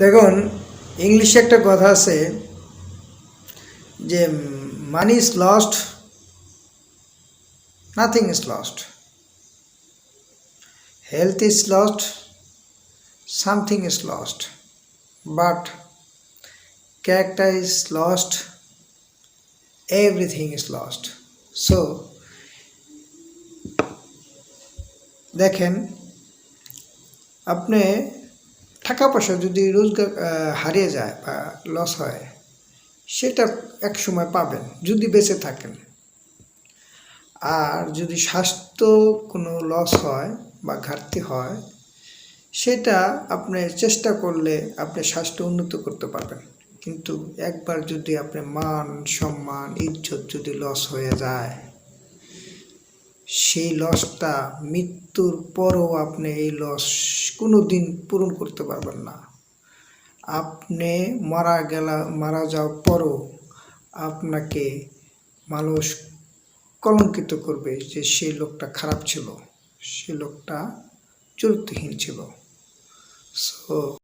দেখুন, ইংলিশে একটা কথা আছে যে money is lost, nothing is lost, health is lost, something is lost, but character is lost, everything is lost. So দেখেন, আপনি টাকা পয়সা যদি রোজগার হারিয়ে যায় বা লস হয়, সেটা এক সময় পাবেন যদি বেঁচে থাকেন। আর যদি স্বাস্থ্য কোনো লস হয় বা ঘাটতি হয়, সেটা আপনি চেষ্টা করলে আপনি স্বাস্থ্য উন্নত করতে পারবেন। কিন্তু একবার যদি আপনার মান সম্মান ইজ্জত যদি লস হয়ে যায়, সেই লসটা মৃত্যুর পরও আপনি এই লস কোনো দিন পূরণ করতে পারবেন না। আপনি মারা যাওয়ার পরও আপনাকে মানুষ কলঙ্কিত করবে যে সেই লোকটা খারাপ ছিল, সে লোকটা চরিত্রহীন ছিল। সো